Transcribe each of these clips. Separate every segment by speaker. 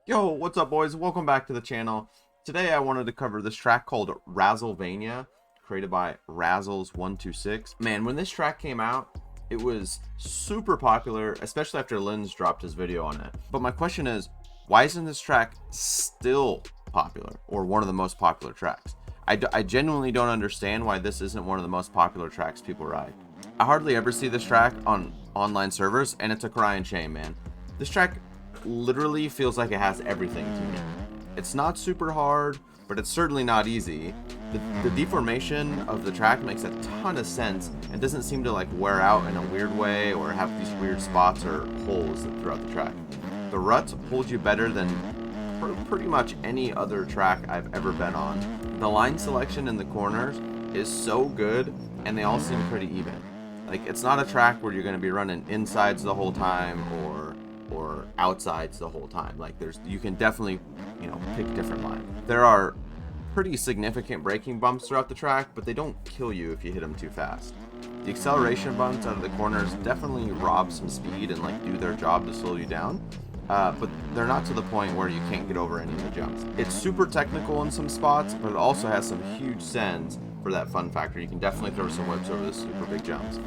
Speaker 1: Yo, what's up, boys? Welcome back to the channel. Today I wanted to cover this track called RAZZYLVANIA, created by Razzles126. Man, when this track came out, it was super popular, especially after Linz dropped his video on it. But my question is, why isn't this track still popular, or one of the most popular tracks? I genuinely don't understand why this isn't one of the most popular tracks people ride. I hardly ever see this track on online servers, and it's a crying shame, man. This track literally feels like it has everything to me. It's not super hard, but it's certainly not easy. The deformation of the track makes a ton of sense and doesn't seem to like wear out in a weird way or have these weird spots or holes throughout the track. The ruts hold you better than pretty much any other track I've ever been on. The line selection in the corners is so good, and they all seem pretty even. Like, it's not a track where you're going to be running insides the whole time or outsides the whole time. Like, you can definitely, pick different lines. There are pretty significant braking bumps throughout the track, but they don't kill you if you hit them too fast. The acceleration bumps out of the corners definitely rob some speed and like do their job to slow you down, but they're not to the point where you can't get over any of the jumps. It's super technical in some spots, but it also has some huge sends for that fun factor. You can definitely throw some whips over the super big jumps.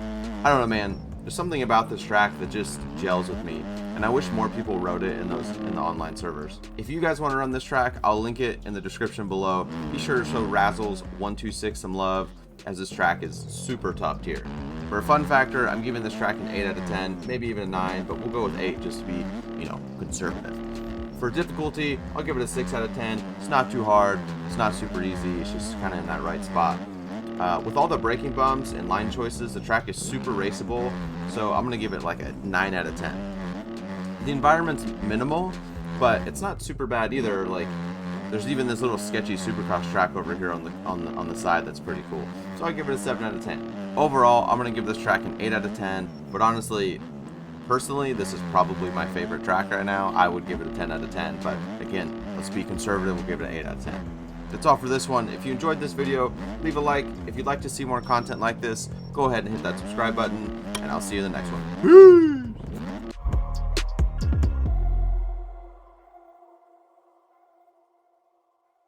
Speaker 1: I don't know, man. There's something about this track that just gels with me, and I wish more people wrote it in the online servers. If you guys want to run this track, I'll link it in the description below. Be sure to show Razzles126 some love, as this track is super top tier. For a fun factor, I'm giving this track an 8 out of 10, maybe even a 9, but we'll go with 8 just to be, conservative. For difficulty, I'll give it a 6 out of 10. It's not too hard, it's not super easy, it's just kind of in that right spot. With all the braking bumps and line choices, the track is super raceable, so I'm going to give it like a 9 out of 10. The environment's minimal, but it's not super bad either. Like, there's even this little sketchy supercross track over here on the side that's pretty cool. So I give it a 7 out of 10. Overall, I'm going to give this track an 8 out of 10, but honestly, personally, this is probably my favorite track right now. I would give it a 10 out of 10, but again, let's be conservative, we'll give it an 8 out of 10. That's all for this one. If you enjoyed this video, leave a like. If you'd like to see more content like this, go ahead and hit that subscribe button, and I'll see you in the next one. Peace!